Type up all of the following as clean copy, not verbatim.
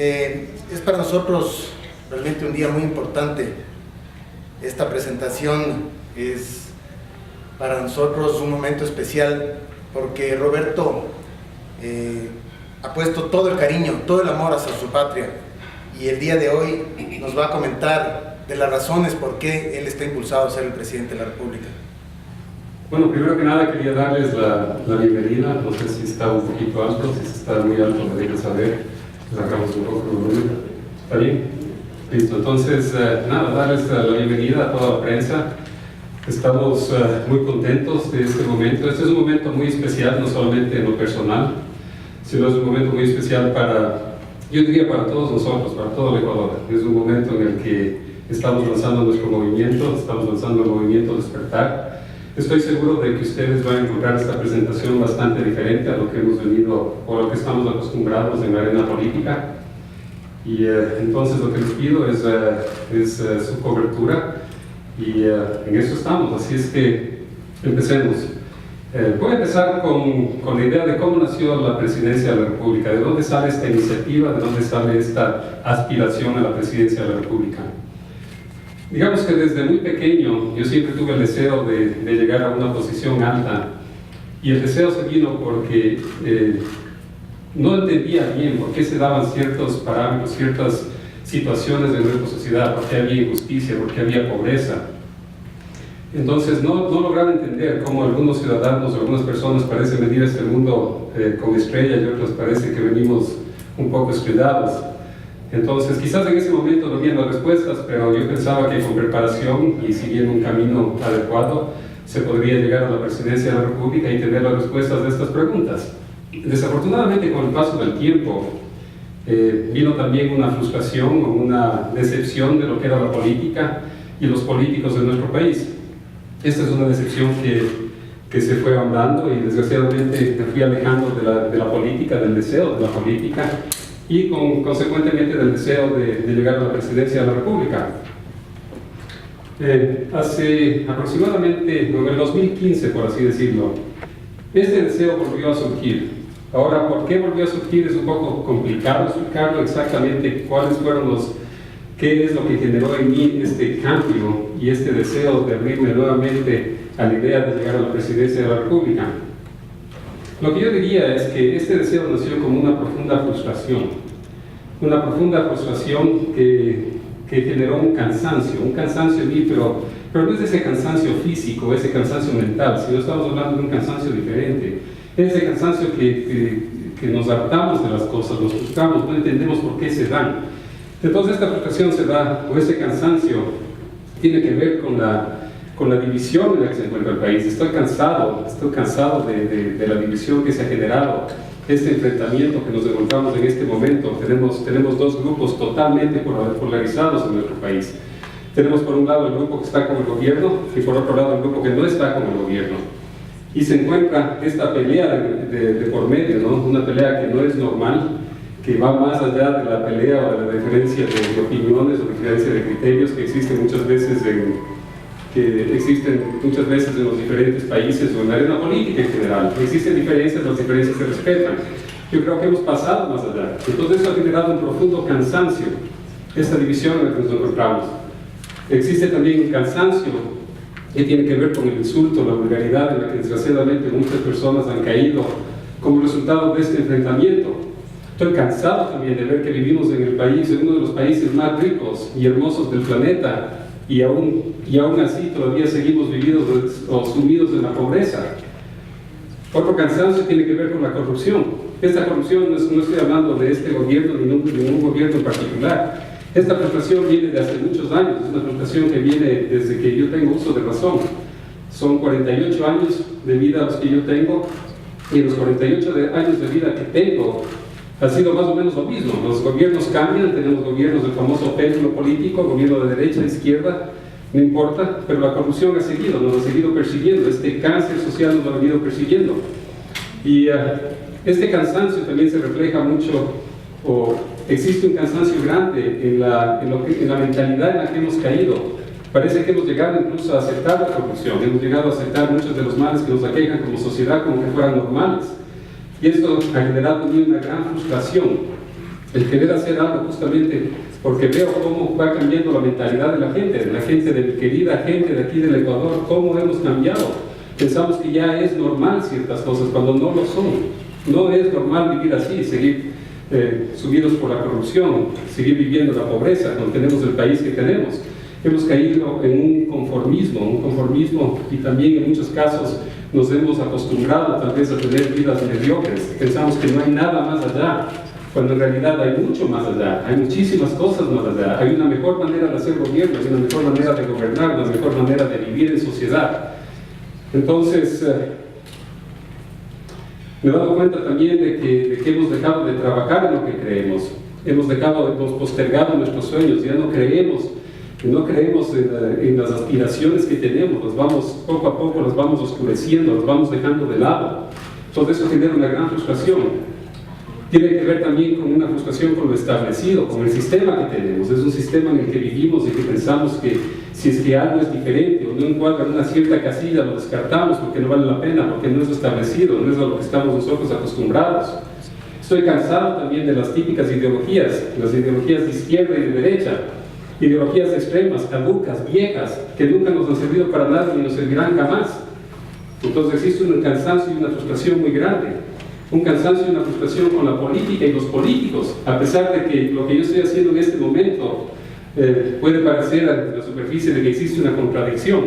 Es para nosotros realmente un día muy importante. Esta presentación es para nosotros un momento especial porque Roberto ha puesto todo el cariño, todo el amor hacia su patria, y el día de hoy nos va a comentar de las razones por qué él está impulsado a ser el presidente de la República. Bueno, primero que nada quería darles la bienvenida. No sé si está un poquito alto, si está muy alto me dejen saber, sacamos un poco el volumen. ¿Está bien? Listo, entonces nada, darles la bienvenida a toda la prensa. Estamos muy contentos de este momento. Este es un momento muy especial, no solamente en lo personal, sino es un momento muy especial para, yo diría, para todos nosotros, para todo el Ecuador. Es un momento en el que estamos lanzando nuestro movimiento, estamos lanzando el movimiento Despertar. Estoy seguro de que ustedes van a encontrar esta presentación bastante diferente a lo que hemos venido o a lo que estamos acostumbrados en la arena política. Y entonces lo que les pido es su cobertura, y en eso estamos, así es que empecemos. Voy a empezar con la idea de cómo nació la presidencia de la República, de dónde sale esta iniciativa, de dónde sale esta aspiración a la presidencia de la República. Digamos que desde muy pequeño yo siempre tuve el deseo de llegar a una posición alta, y el deseo se vino porque no entendía bien por qué se daban ciertos parámetros, ciertas situaciones de nuestra sociedad, por qué había injusticia, por qué había pobreza. Entonces no lograba entender cómo algunos ciudadanos, algunas personas parecen venir a este mundo con estrellas y otras parece que venimos un poco estrellados. Entonces quizás en ese momento no había las respuestas, pero yo pensaba que con preparación y siguiendo un camino adecuado se podría llegar a la presidencia de la República y tener las respuestas de estas preguntas. Desafortunadamente, con el paso del tiempo vino también una frustración o una decepción de lo que era la política y los políticos de nuestro país. Esta es una decepción que se fue ahondando, y desgraciadamente me fui alejando de la política, del deseo de la política, y consecuentemente del deseo de llegar a la presidencia de la República. Hace aproximadamente, en el 2015, por así decirlo, este deseo volvió a surgir. Ahora, ¿por qué volvió a surgir? Es un poco complicado explicarlo exactamente qué es lo que generó en mí este cambio y este deseo de abrirme nuevamente a la idea de llegar a la presidencia de la República. Lo que yo diría es que este deseo nació como una profunda frustración que generó un cansancio en mí, pero no es ese cansancio físico, ese cansancio mental, sino estamos hablando de un cansancio diferente. Ese cansancio que nos hartamos de las cosas, nos frustramos, no entendemos por qué se dan. Entonces esta frustración se da, o ese cansancio tiene que ver con la división en la que se encuentra el país. Estoy cansado de la división que se ha generado, este enfrentamiento que nos encontramos en este momento. Tenemos dos grupos totalmente polarizados en nuestro país. Tenemos por un lado el grupo que está con el gobierno y por otro lado el grupo que no está con el gobierno. Y se encuentra esta pelea de por medio, ¿no? Una pelea que no es normal, que va más allá de la pelea o de la diferencia de opiniones o diferencia de criterios que existen muchas veces en los diferentes países o en la arena política en general. Existen diferencias, las diferencias se respetan. Yo creo que hemos pasado más allá. Entonces esto ha generado un profundo cansancio, esta división en la que nos encontramos. Existe también un cansancio que tiene que ver con el insulto, la vulgaridad en la que desgraciadamente muchas personas han caído como resultado de este enfrentamiento. Estoy cansado también de ver que vivimos en uno de los países más ricos y hermosos del planeta, y aún así todavía seguimos sumidos en la pobreza. Otro cansancio tiene que ver con la corrupción. Esta corrupción, no estoy hablando de este gobierno ni de ningún gobierno en particular. Esta frustración viene de hace muchos años, es una frustración que viene desde que yo tengo uso de razón. Son 48 años de vida los que yo tengo, y en los 48 años de vida que tengo ha sido más o menos lo mismo. Los gobiernos cambian, tenemos gobiernos del famoso péndulo político, gobierno de derecha, de izquierda, no importa, pero la corrupción nos ha seguido persiguiendo, este cáncer social nos lo ha venido persiguiendo. Y este cansancio también se refleja mucho, o existe un cansancio grande en la mentalidad en la que hemos caído. Parece que hemos llegado incluso a aceptar la corrupción, hemos llegado a aceptar muchos de los males que nos aquejan como sociedad como que fueran normales. Y esto ha generado en mí una gran frustración. el querer hacer algo justamente porque veo cómo va cambiando la mentalidad de la gente de mi querida gente de aquí del Ecuador, cómo hemos cambiado. Pensamos que ya es normal ciertas cosas cuando no lo son. No es normal vivir así, seguir subidos por la corrupción, seguir viviendo la pobreza cuando tenemos el país que tenemos. Hemos caído en un conformismo y también en muchos casos nos hemos acostumbrado tal vez a tener vidas mediocres. Pensamos que no hay nada más allá, cuando en realidad hay mucho más allá, hay muchísimas cosas más allá. Hay una mejor manera de hacer gobierno, hay una mejor manera de gobernar, una mejor manera de vivir en sociedad. Entonces, me he dado cuenta también de que hemos dejado de trabajar en lo que creemos. Hemos postergado nuestros sueños, ya no creemos en las aspiraciones que tenemos, poco a poco las vamos oscureciendo, las vamos dejando de lado. Todo eso genera una gran frustración. Tiene que ver también con una frustración con lo establecido, con el sistema que tenemos. Es un sistema en el que vivimos y que pensamos que si es que algo es diferente o no encuadra en una cierta casilla, lo descartamos porque no vale la pena, porque no es establecido, no es a lo que estamos nosotros acostumbrados. Estoy cansado también de las típicas ideologías, las ideologías de izquierda y de derecha, ideologías extremas, caducas, viejas, que nunca nos han servido para nada ni nos servirán jamás. Entonces existe un cansancio y una frustración muy grande. Un cansancio y una frustración con la política y los políticos, a pesar de que lo que yo estoy haciendo en este momento puede parecer a la superficie de que existe una contradicción,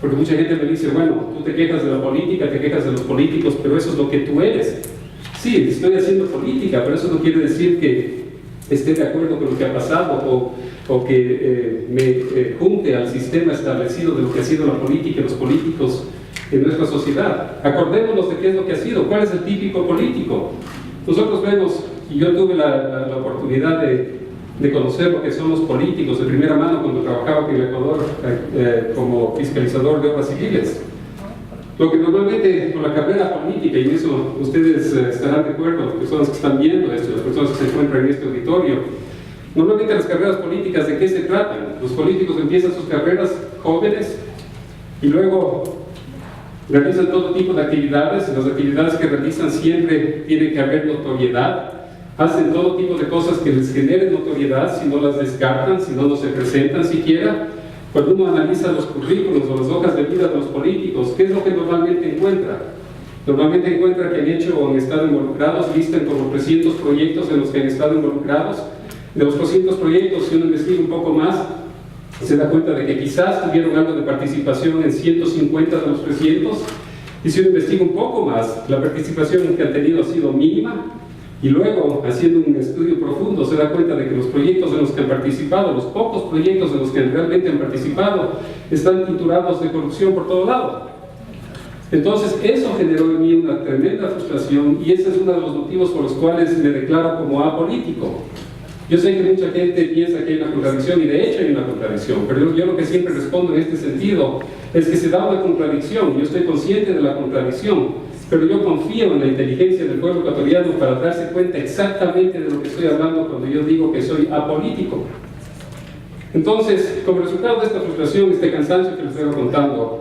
porque mucha gente me dice, bueno, tú te quejas de la política, te quejas de los políticos, pero eso es lo que tú eres. Sí, estoy haciendo política, pero eso no quiere decir que esté de acuerdo con lo que ha pasado o que me junte al sistema establecido de lo que ha sido la política y los políticos en nuestra sociedad. Acordémonos de qué es lo que ha sido, cuál es el típico político. Nosotros vemos, y yo tuve la oportunidad de conocer lo que son los políticos de primera mano cuando trabajaba en el Ecuador como fiscalizador de obras civiles. Lo que normalmente con la carrera política, y en eso ustedes estarán de acuerdo, las personas que están viendo esto, las personas que se encuentran en este auditorio, normalmente las carreras políticas, ¿de qué se tratan? Los políticos empiezan sus carreras jóvenes y luego realizan todo tipo de actividades. Las actividades que realizan siempre tiene que haber notoriedad, hacen todo tipo de cosas que les generen notoriedad, si no las descartan, si no se presentan siquiera. Cuando uno analiza los currículos o las hojas de vida de los políticos, ¿qué es lo que normalmente encuentra? Normalmente encuentra que han hecho o han estado involucrados, listan como 300 proyectos en los que han estado involucrados. De los 300 proyectos, si uno investiga un poco más, se da cuenta de que quizás tuvieron algo de participación en 150 de los 300, y si uno investiga un poco más, la participación que han tenido ha sido mínima, y luego, haciendo un estudio profundo, se da cuenta de que los proyectos en los que han participado, los pocos proyectos en los que realmente han participado, están tinturados de corrupción por todo lado. Entonces, eso generó en mí una tremenda frustración, y ese es uno de los motivos por los cuales me declaro como apolítico. Yo sé que mucha gente piensa que hay una contradicción, y de hecho hay una contradicción, pero yo lo que siempre respondo en este sentido es que se da una contradicción. Yo estoy consciente de la contradicción, pero yo confío en la inteligencia del pueblo ecuatoriano para darse cuenta exactamente de lo que estoy hablando cuando yo digo que soy apolítico. Entonces, como resultado de esta frustración, este cansancio que les estoy contando,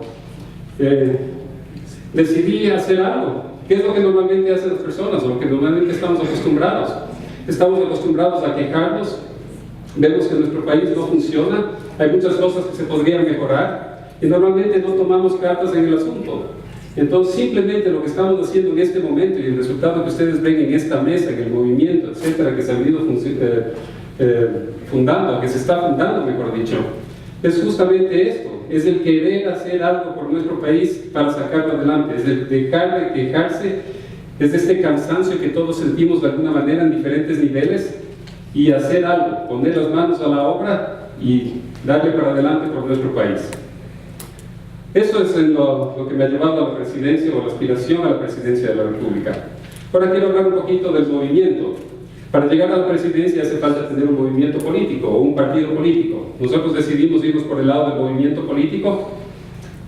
decidí hacer algo. ¿Qué es lo que normalmente hacen las personas o lo que normalmente estamos acostumbrados? Estamos acostumbrados a quejarnos, vemos que nuestro país no funciona, hay muchas cosas que se podrían mejorar y normalmente no tomamos cartas en el asunto. Entonces simplemente lo que estamos haciendo en este momento y el resultado que ustedes ven en esta mesa, en el movimiento, etcétera, que se ha venido fundando, que se está fundando, mejor dicho, es justamente esto, es el querer hacer algo por nuestro país para sacarlo adelante, es el dejar de quejarse, es este cansancio que todos sentimos de alguna manera en diferentes niveles y hacer algo, poner las manos a la obra y darle para adelante por nuestro país. Eso es lo que me ha llevado a la presidencia o la aspiración a la presidencia de la República. Ahora quiero hablar un poquito del movimiento. Para llegar a la presidencia hace falta tener un movimiento político o un partido político. Nosotros decidimos irnos por el lado del movimiento político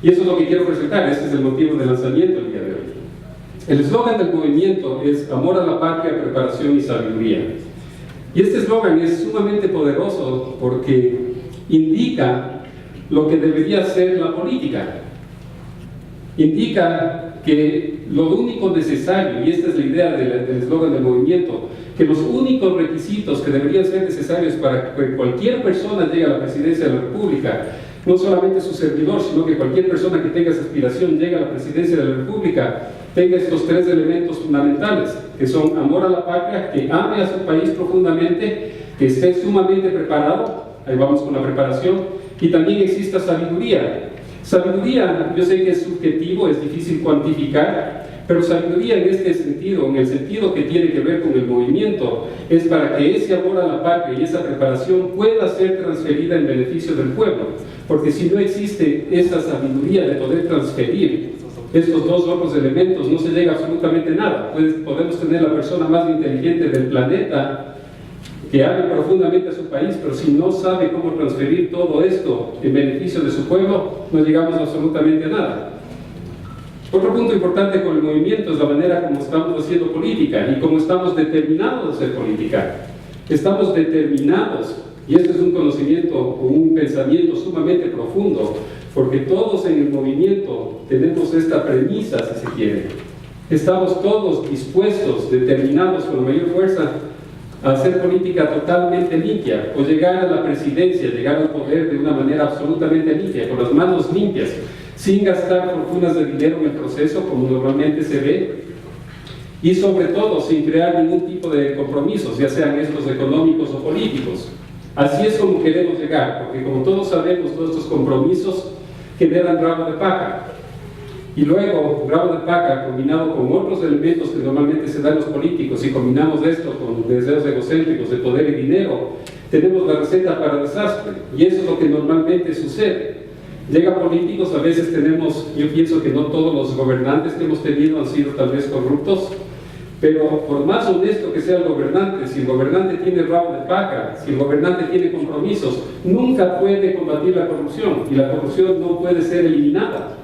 y eso es lo que quiero presentar. Este es el motivo del lanzamiento el día de hoy. El eslogan del movimiento es amor a la patria, preparación y sabiduría. Y este eslogan es sumamente poderoso porque indica lo que debería ser la política. Indica que lo único necesario, y esta es la idea del eslogan del movimiento, que los únicos requisitos que deberían ser necesarios para que cualquier persona llegue a la presidencia de la República, no solamente su servidor, sino que cualquier persona que tenga esa aspiración llegue a la presidencia de la República, tenga estos tres elementos fundamentales, que son amor a la patria, que ame a su país profundamente, que esté sumamente preparado, ahí vamos con la preparación, y también exista sabiduría. Sabiduría, yo sé que es subjetivo, es difícil cuantificar, pero sabiduría en este sentido, en el sentido que tiene que ver con el movimiento, es para que ese amor a la patria y esa preparación pueda ser transferida en beneficio del pueblo, porque si no existe esa sabiduría de poder transferir estos dos otros elementos, no se llega a absolutamente nada. Podemos tener la persona más inteligente del planeta, que ame profundamente a su país, pero si no sabe cómo transferir todo esto en beneficio de su pueblo, no llegamos absolutamente a nada. Otro punto importante con el movimiento es la manera como estamos haciendo política y cómo estamos determinados a hacer política. Estamos determinados, y este es un conocimiento o un pensamiento sumamente profundo, porque todos en el movimiento tenemos esta premisa, si se quiere. Estamos todos dispuestos, determinados con la mayor fuerza, a hacer política totalmente limpia, o llegar a la presidencia, llegar al poder de una manera absolutamente limpia, con las manos limpias, sin gastar fortunas de dinero en el proceso, como normalmente se ve, y sobre todo sin crear ningún tipo de compromisos, ya sean estos económicos o políticos. Así es como queremos llegar, porque como todos sabemos, todos estos compromisos generan rabo de paja. Y luego, rabo de paja combinado con otros elementos que normalmente se dan los políticos, y combinamos esto con deseos egocéntricos de poder y dinero, tenemos la receta para el desastre, y eso es lo que normalmente sucede. Llegan políticos, a veces tenemos, yo pienso que no todos los gobernantes que hemos tenido han sido tal vez corruptos, pero por más honesto que sea el gobernante, si el gobernante tiene rabo de paja, si el gobernante tiene compromisos, nunca puede combatir la corrupción, y la corrupción no puede ser eliminada.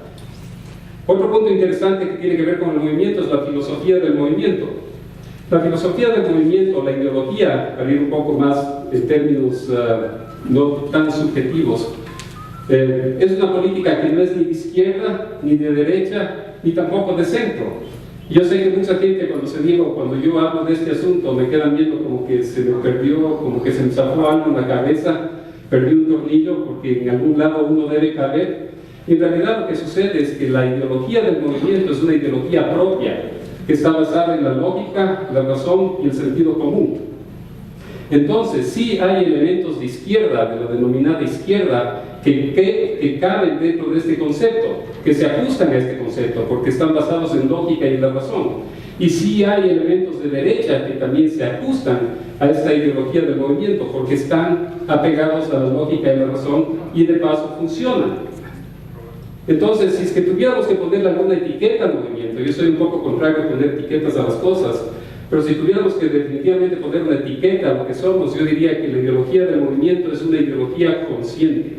Otro punto interesante que tiene que ver con el movimiento es la filosofía del movimiento. La filosofía del movimiento, la ideología, para ir un poco más en términos no tan subjetivos, es una política que no es ni de izquierda, ni de derecha, ni tampoco de centro. Yo sé que mucha gente cuando yo hablo de este asunto me quedan viendo como que se me perdió, como que se me zafó algo en la cabeza, perdí un tornillo porque en algún lado uno debe caber. Y en realidad lo que sucede es que la ideología del movimiento es una ideología propia, que está basada en la lógica, la razón y el sentido común. Entonces, sí hay elementos de izquierda, de la denominada izquierda, que caben dentro de este concepto, que se ajustan a este concepto, porque están basados en lógica y en la razón. Y sí hay elementos de derecha que también se ajustan a esta ideología del movimiento, porque están apegados a la lógica y la razón, y de paso funcionan. Entonces, si es que tuviéramos que ponerle alguna etiqueta al movimiento, yo soy un poco contrario a poner etiquetas a las cosas, pero si tuviéramos que definitivamente poner una etiqueta a lo que somos, yo diría que la ideología del movimiento es una ideología consciente.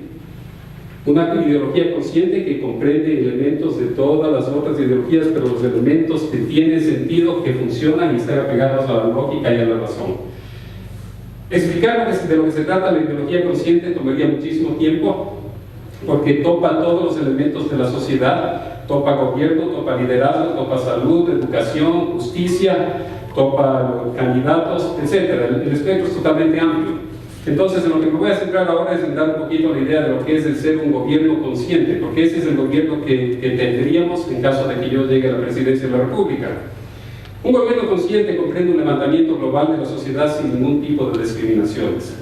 Una ideología consciente que comprende elementos de todas las otras ideologías, pero los elementos que tienen sentido, que funcionan y están apegados a la lógica y a la razón. Explicar de lo que se trata la ideología consciente tomaría muchísimo tiempo, porque topa todos los elementos de la sociedad, topa gobierno, topa liderazgo, topa salud, educación, justicia, topa candidatos, etc. El espectro es totalmente amplio. Entonces, en lo que me voy a centrar ahora es en dar un poquito la idea de lo que es el ser un gobierno consciente, porque ese es el gobierno que tendríamos en caso de que yo llegue a la presidencia de la República. Un gobierno consciente comprende un levantamiento global de la sociedad sin ningún tipo de discriminaciones.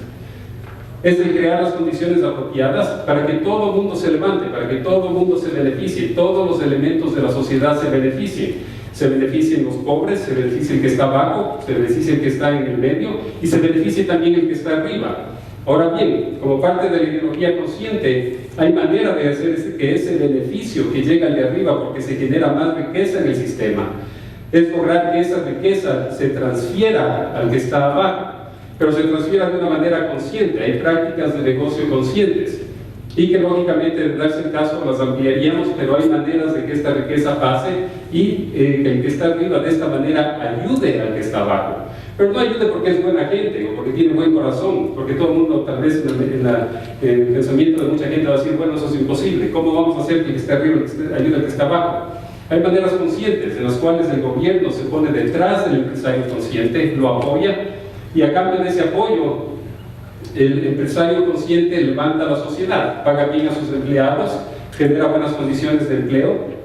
Es de crear las condiciones apropiadas para que todo el mundo se levante, para que todo el mundo se beneficie, todos los elementos de la sociedad se beneficien. Se beneficien los pobres, se beneficia el que está abajo, se beneficia el que está en el medio y se beneficia también el que está arriba. Ahora bien, como parte de la ideología consciente, hay manera de hacer que ese beneficio que llega al de arriba, porque se genera más riqueza en el sistema, es lograr que esa riqueza se transfiera al que está abajo, pero se transfiera de una manera consciente. Hay prácticas de negocio conscientes y que lógicamente, de darse el caso, las ampliaríamos, pero hay maneras de que esta riqueza pase y que el que está arriba de esta manera ayude al que está abajo. Pero no ayude porque es buena gente o porque tiene buen corazón, porque todo el mundo tal vez en el pensamiento de mucha gente va a decir, bueno, eso es imposible, ¿cómo vamos a hacer que el que está arriba ayude al que está abajo? Hay maneras conscientes en las cuales el gobierno se pone detrás del empresario consciente, lo apoya, y a cambio de ese apoyo, el empresario consciente levanta a la sociedad, paga bien a sus empleados, genera buenas condiciones de empleo.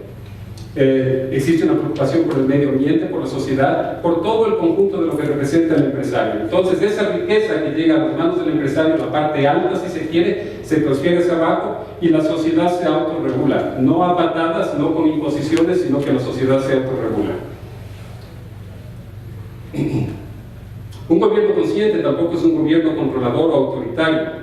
Existe una preocupación por el medio ambiente, por la sociedad, por todo el conjunto de lo que representa el empresario. Entonces esa riqueza que llega a las manos del empresario, la parte alta si se quiere, se transfiere hacia abajo y la sociedad se autorregula, no a patadas, no con imposiciones, sino que la sociedad se autorregula. Un gobierno consciente tampoco es un gobierno controlador o autoritario.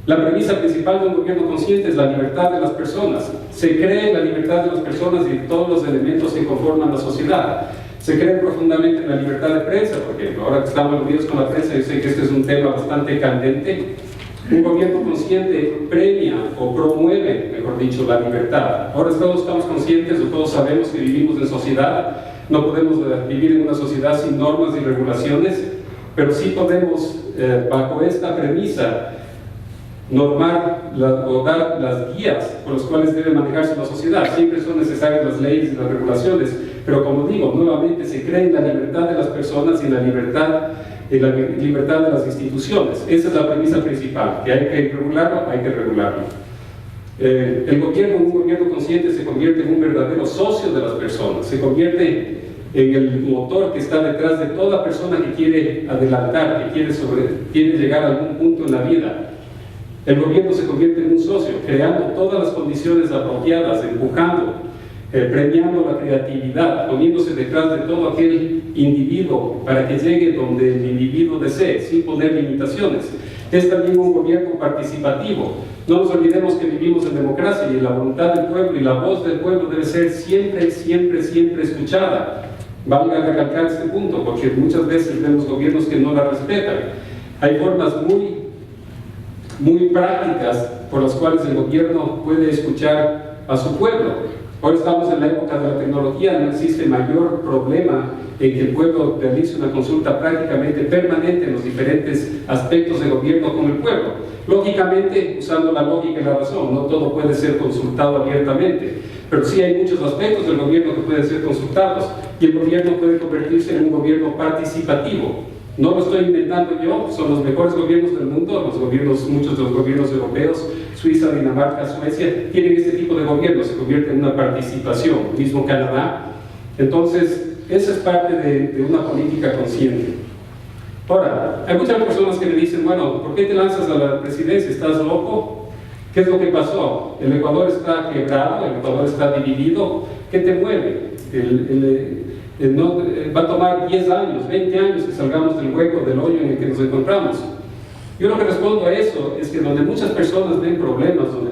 La premisa principal de un gobierno consciente es la libertad de las personas. Se cree en la libertad de las personas y todos los elementos que conforman la sociedad. Se cree profundamente en la libertad de prensa, porque ahora que estamos unidos con la prensa, yo sé que este es un tema bastante candente. Un gobierno consciente premia o promueve, mejor dicho, la libertad. Ahora todos estamos conscientes o todos sabemos que vivimos en sociedad. No podemos vivir en una sociedad sin normas y regulaciones, pero sí podemos, bajo esta premisa, normar o dar las guías por las cuales debe manejarse la sociedad. Siempre son necesarias las leyes y las regulaciones, pero como digo, nuevamente se cree en la libertad de las personas y en la libertad de las instituciones. Esa es la premisa principal, que hay que regularlo, hay que regularlo. El gobierno, un gobierno consciente, se convierte en un verdadero socio de las personas, se convierte en el motor que está detrás de toda persona que quiere adelantar, que quiere llegar a algún punto en la vida. El gobierno se convierte en un socio, creando todas las condiciones apropiadas, empujando, premiando la creatividad, poniéndose detrás de todo aquel individuo para que llegue donde el individuo desee, sin poner limitaciones. Es también un gobierno participativo. No nos olvidemos que vivimos en democracia y la voluntad del pueblo y la voz del pueblo debe ser siempre, siempre, siempre escuchada. Valga recalcar este punto, porque muchas veces vemos gobiernos que no la respetan. Hay formas muy prácticas por las cuales el gobierno puede escuchar a su pueblo. Hoy estamos en la época de la tecnología, no existe mayor problema en que el pueblo realice una consulta prácticamente permanente en los diferentes aspectos de gobierno con el pueblo. Lógicamente, usando la lógica y la razón, no todo puede ser consultado abiertamente, pero sí hay muchos aspectos del gobierno que pueden ser consultados y el gobierno puede convertirse en un gobierno participativo. No lo estoy inventando yo, son los mejores gobiernos del mundo, muchos de los gobiernos europeos, Suiza, Dinamarca, Suecia, tienen este tipo de gobierno, se convierte en una participación, mismo Canadá. Entonces, esa es parte de una política consciente. Ahora, hay muchas personas que me dicen, bueno, ¿por qué te lanzas a la presidencia? ¿Estás loco? ¿Qué es lo que pasó? El Ecuador está quebrado, el Ecuador está dividido, ¿qué te mueve? Va a tomar 10 años, 20 años que salgamos del hueco, del hoyo en el que nos encontramos. Yo lo que respondo a eso es que donde muchas personas ven problemas, donde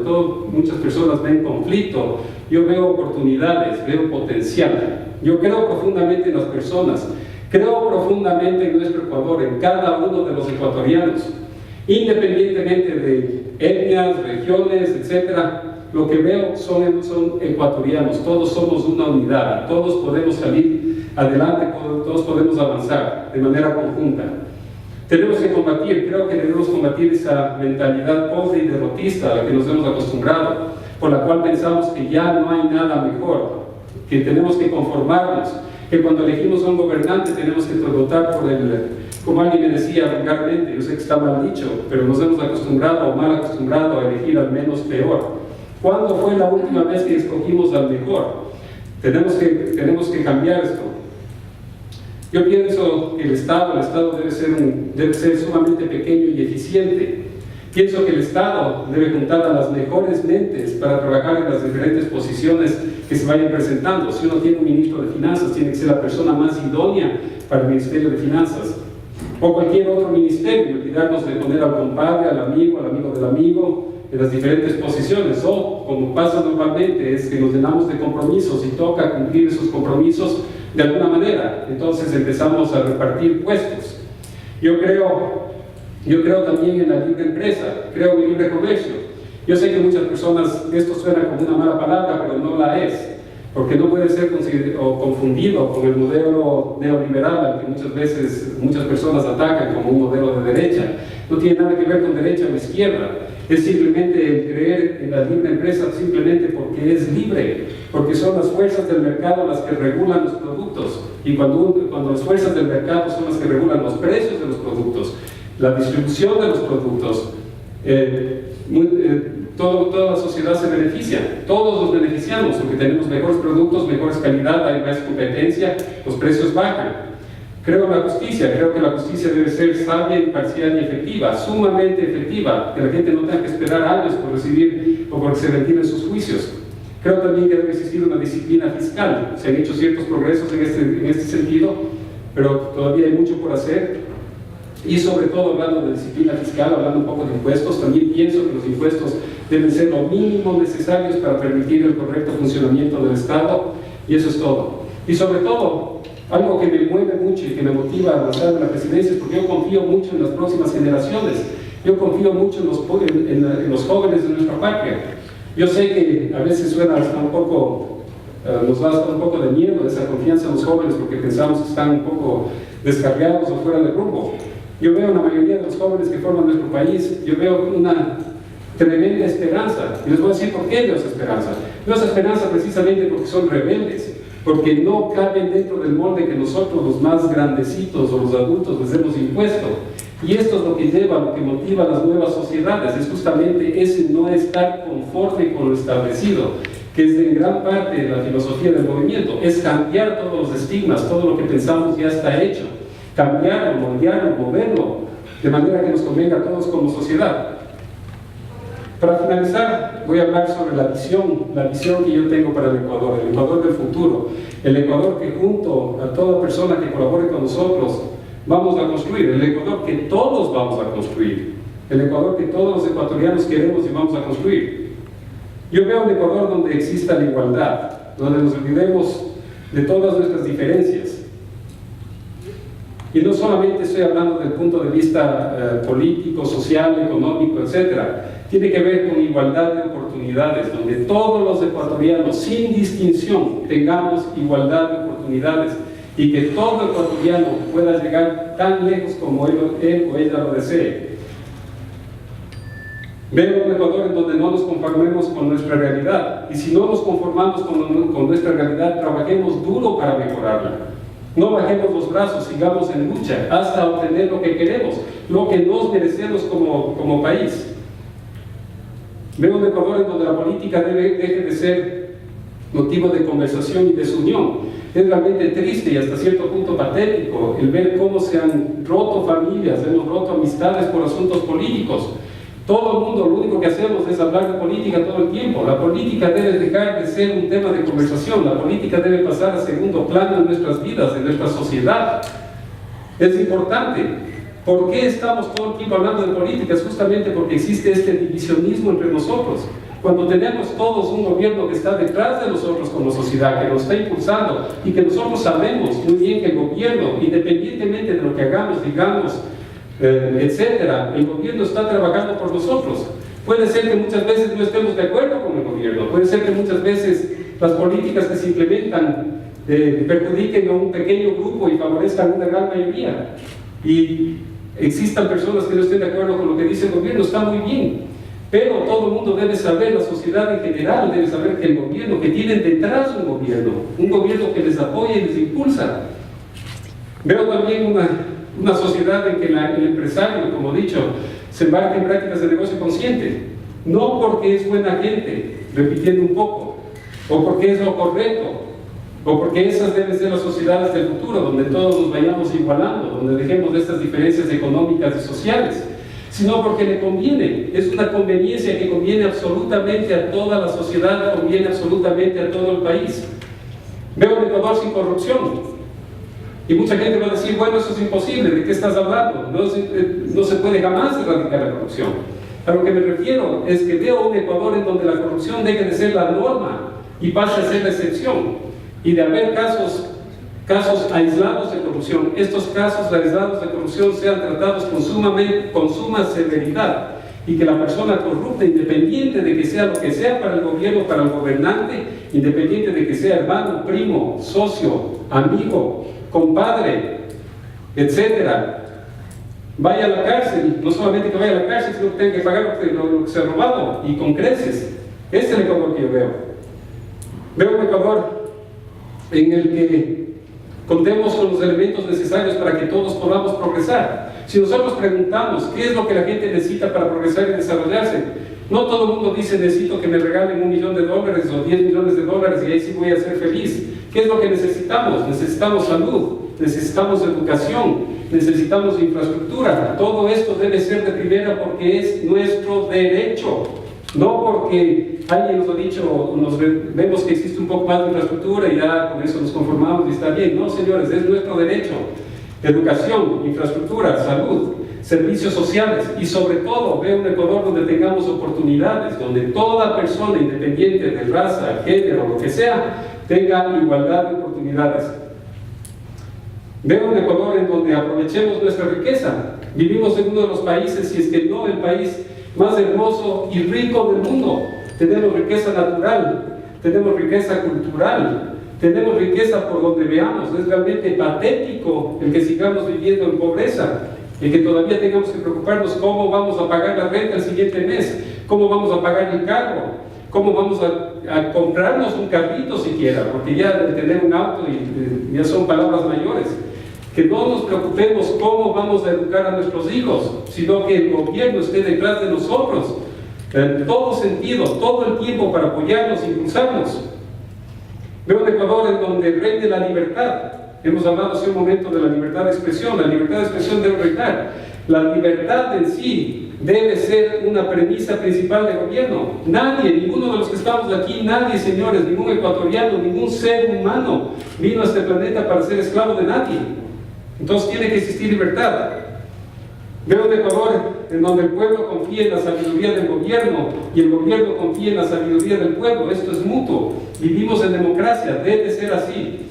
muchas personas ven conflicto, yo veo oportunidades, veo potencial. Yo creo profundamente en las personas, creo profundamente en nuestro Ecuador, en cada uno de los ecuatorianos, independientemente de etnias, regiones, etc. Lo que veo son ecuatorianos, todos somos una unidad, todos podemos salir adelante, todos podemos avanzar de manera conjunta. Tenemos que combatir, creo que debemos combatir esa mentalidad pobre y derrotista a la que nos hemos acostumbrado, por la cual pensamos que ya no hay nada mejor, que tenemos que conformarnos, que cuando elegimos a un gobernante tenemos que votar por como alguien me decía vulgarmente, yo sé que está mal dicho, pero nos hemos acostumbrado o mal acostumbrado a elegir al menos peor. ¿Cuándo fue la última vez que escogimos al mejor? Tenemos que cambiar esto. Yo pienso que el Estado debe ser sumamente pequeño y eficiente. Pienso que el Estado debe juntar a las mejores mentes para trabajar en las diferentes posiciones que se vayan presentando. Si uno tiene un ministro de Finanzas, tiene que ser la persona más idónea para el Ministerio de Finanzas. O cualquier otro ministerio, y olvidarnos de poner al compadre, al amigo del amigo, en las diferentes posiciones. O, como pasa normalmente, es que nos llenamos de compromisos y toca cumplir esos compromisos de alguna manera. Entonces empezamos a repartir puestos. Yo creo también en la libre empresa, creo en el libre comercio. Yo sé que muchas personas, esto suena como una mala palabra, pero no la es, porque no puede ser confundido con el modelo neoliberal al que muchas veces muchas personas atacan como un modelo de derecha. No tiene nada que ver con derecha o izquierda. es simplemente el creer en la libre empresa simplemente porque es libre, porque son las fuerzas del mercado las que regulan los productos, y cuando las fuerzas del mercado son las que regulan los precios de los productos, la distribución de los productos, toda la sociedad se beneficia, todos nos beneficiamos, porque tenemos mejores productos, mejores calidad, hay más competencia, los precios bajan. Creo en la justicia, creo que la justicia debe ser sabia, imparcial y efectiva, sumamente efectiva, que la gente no tenga que esperar años por recibir o por que se retiren sus juicios. Creo también que debe existir una disciplina fiscal. Se han hecho ciertos progresos en este sentido, pero todavía hay mucho por hacer. Y sobre todo, hablando de disciplina fiscal, hablando un poco de impuestos, también pienso que los impuestos deben ser lo mínimo necesarios para permitir el correcto funcionamiento del Estado, y eso es todo. Y sobre todo, algo que me mueve mucho y que me motiva a avanzar en la presidencia es porque yo confío mucho en las próximas generaciones. Yo confío mucho en los jóvenes de nuestra patria. Yo sé que a veces suena hasta un poco, nos da hasta un poco de miedo esa confianza en los jóvenes porque pensamos que están un poco descarriados o fuera de rumbo. Yo veo en la mayoría de los jóvenes que forman nuestro país, yo veo una tremenda esperanza. Y les voy a decir por qué veo esa esperanza. Veo esa esperanza precisamente porque son rebeldes, porque no caben dentro del molde que nosotros, los más grandecitos o los adultos, les hemos impuesto. Y esto es lo que lleva, lo que motiva a las nuevas sociedades, es justamente ese no estar conforme con lo establecido, que es en gran parte de la filosofía del movimiento, es cambiar todos los estigmas, todo lo que pensamos ya está hecho, cambiarlo, moldearlo, moverlo, de manera que nos convenga a todos como sociedad. Para finalizar, voy a hablar sobre la visión que yo tengo para el Ecuador del futuro, el Ecuador que junto a toda persona que colabore con nosotros vamos a construir, el Ecuador que todos vamos a construir, el Ecuador que todos los ecuatorianos queremos y vamos a construir. Yo veo un Ecuador donde exista la igualdad, donde nos olvidemos de todas nuestras diferencias. Y no solamente estoy hablando del punto de vista político, social, económico, etc. Tiene que ver con igualdad de oportunidades, donde todos los ecuatorianos, sin distinción, tengamos igualdad de oportunidades y que todo ecuatoriano pueda llegar tan lejos como él o ella lo desee. Veo un Ecuador en donde no nos conformemos con nuestra realidad, y si no nos conformamos con nuestra realidad, trabajemos duro para mejorarla. No bajemos los brazos, sigamos en lucha hasta obtener lo que queremos, lo que nos merecemos como país. Veo un Ecuador en donde la política deje de ser motivo de conversación y desunión. Es realmente triste y hasta cierto punto patético el ver cómo se han roto familias, hemos roto amistades por asuntos políticos. Todo el mundo, lo único que hacemos es hablar de política todo el tiempo. La política debe dejar de ser un tema de conversación, la política debe pasar a segundo plano en nuestras vidas, en nuestra sociedad. Es importante. ¿Por qué estamos todo el tiempo hablando de política? Es justamente porque existe este divisionismo entre nosotros. Cuando tenemos todos un gobierno que está detrás de nosotros como sociedad, que nos está impulsando y que nosotros sabemos muy bien que el gobierno, independientemente de lo que hagamos, digamos, etcétera, el gobierno está trabajando por nosotros. Puede ser que muchas veces no estemos de acuerdo con el gobierno, puede ser que muchas veces las políticas que se implementan perjudiquen a un pequeño grupo y favorezcan a una gran mayoría, y existan personas que no estén de acuerdo con lo que dice el gobierno. Está muy bien, pero todo el mundo debe saber, la sociedad en general debe saber que el gobierno, que tienen detrás un gobierno que les apoya y les impulsa. Veo también una sociedad en que el empresario, como he dicho, se embarca en prácticas de negocio consciente, no porque es buena gente, repitiendo un poco, o porque es lo correcto, o porque esas deben ser las sociedades del futuro, donde todos nos vayamos igualando, donde dejemos de estas diferencias económicas y sociales, sino porque le conviene, es una conveniencia que conviene absolutamente a toda la sociedad, conviene absolutamente a todo el país. Veo un Ecuador sin corrupción. Y mucha gente va a decir, bueno, eso es imposible, ¿de qué estás hablando? No se puede jamás erradicar la corrupción. A lo que me refiero es que veo un Ecuador en donde la corrupción deje de ser la norma y pase a ser la excepción. Y de haber casos aislados de corrupción, estos casos aislados de corrupción sean tratados con suma severidad, y que la persona corrupta, independiente de que sea lo que sea para el gobierno, para el gobernante, independiente de que sea hermano, primo, socio, amigo, compadre, etcétera, vaya a la cárcel, no solamente que vaya a la cárcel, sino que tenga que pagar lo que se ha robado, y con creces. Este es el Ecuador que yo veo. Veo un Ecuador en el que contemos con los elementos necesarios para que todos podamos progresar. Si nosotros preguntamos qué es lo que la gente necesita para progresar y desarrollarse, no todo el mundo dice necesito que me regalen $1 millón o 10 millones de dólares y ahí sí voy a ser feliz. ¿Qué es lo que necesitamos? Necesitamos salud, necesitamos educación, necesitamos infraestructura. Todo esto debe ser de primera porque es nuestro derecho. No porque alguien nos ha dicho, vemos que existe un poco más de infraestructura y ya con eso nos conformamos y está bien. No, señores, es nuestro derecho. Educación, infraestructura, salud, servicios sociales y sobre todo veo un Ecuador donde tengamos oportunidades, donde toda persona, independiente de raza, género, lo que sea, tenga igualdad de oportunidades. Veo un Ecuador en donde aprovechemos nuestra riqueza. Vivimos en uno de los países, si es que no el país más hermoso y rico del mundo. Tenemos riqueza natural, tenemos riqueza cultural, tenemos riqueza por donde veamos. Es realmente patético el que sigamos viviendo en pobreza, el que todavía tengamos que preocuparnos cómo vamos a pagar la renta el siguiente mes, cómo vamos a pagar el carro, cómo vamos a comprarnos un carrito siquiera, porque ya de tener un auto ya son palabras mayores. Que no nos preocupemos cómo vamos a educar a nuestros hijos, sino que el gobierno esté detrás de nosotros, en todo sentido, todo el tiempo para apoyarnos e impulsarnos. Veo un Ecuador en donde reine la libertad. Hemos hablado hace un momento de la libertad de expresión. La libertad de expresión debe reinar. La libertad en sí debe ser una premisa principal del gobierno. Nadie, ninguno de los que estamos aquí, nadie, señores, ningún ecuatoriano, ningún ser humano vino a este planeta para ser esclavo de nadie. Entonces tiene que existir libertad. Veo un Ecuador en donde el pueblo confía en la sabiduría del gobierno y el gobierno confía en la sabiduría del pueblo. Esto es mutuo. Vivimos en democracia, debe ser así.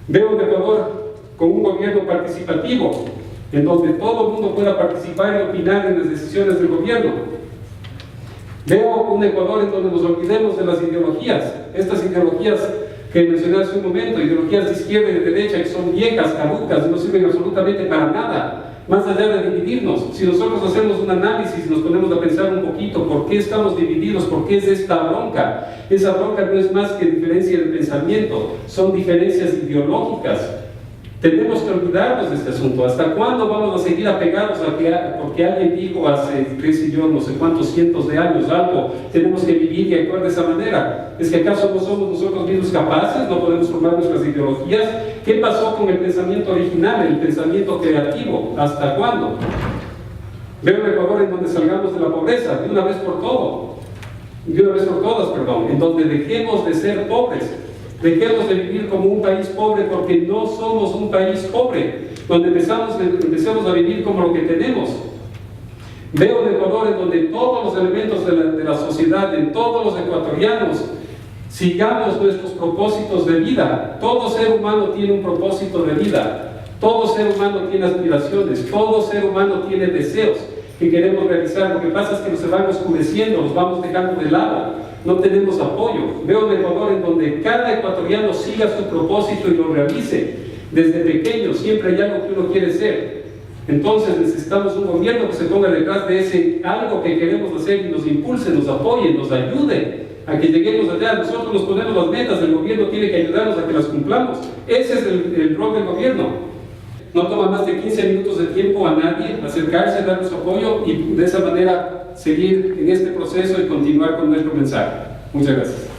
Veo un Ecuador con un gobierno participativo, en donde todo el mundo pueda participar y opinar en las decisiones del gobierno. Veo un Ecuador en donde nos olvidemos de las ideologías. Estas ideologías que mencioné hace un momento, ideologías de izquierda y de derecha que son viejas, caducas, no sirven absolutamente para nada. Más allá de dividirnos, si nosotros hacemos un análisis y nos ponemos a pensar un poquito por qué estamos divididos, por qué es esta bronca, esa bronca no es más que diferencia de pensamiento, son diferencias ideológicas. Tenemos que olvidarnos de este asunto. ¿Hasta cuándo vamos a seguir apegados a porque alguien dijo hace, qué sé yo, no sé cuántos cientos de años algo, tenemos que vivir y actuar de esa manera? ¿Es que acaso no somos nosotros mismos capaces? ¿No podemos formar nuestras ideologías? ¿Qué pasó con el pensamiento original, el pensamiento creativo? ¿Hasta cuándo? Veo un Ecuador en donde salgamos de la pobreza, de una vez por todas, en donde dejemos de ser pobres. Dejemos de vivir como un país pobre porque no somos un país pobre, donde empecemos a vivir como lo que tenemos. Veo un Ecuador en donde todos los elementos de la sociedad, en todos los ecuatorianos, sigamos nuestros propósitos de vida. Todo ser humano tiene un propósito de vida, todo ser humano tiene aspiraciones, todo ser humano tiene deseos que queremos realizar. Lo que pasa es que nos se van oscureciendo, los vamos dejando de lado. No tenemos apoyo. Veo un Ecuador en donde cada ecuatoriano siga su propósito y lo realice. Desde pequeño siempre hay algo que uno quiere ser. Entonces necesitamos un gobierno que se ponga detrás de ese algo que queremos hacer y nos impulse, nos apoye, nos ayude a que lleguemos allá. Nosotros nos ponemos las metas, el gobierno tiene que ayudarnos a que las cumplamos. Ese es el rol del gobierno. No toma más de 15 minutos de tiempo a nadie acercarse, darnos apoyo y de esa manera seguir en este proceso y continuar con nuestro mensaje. Muchas gracias.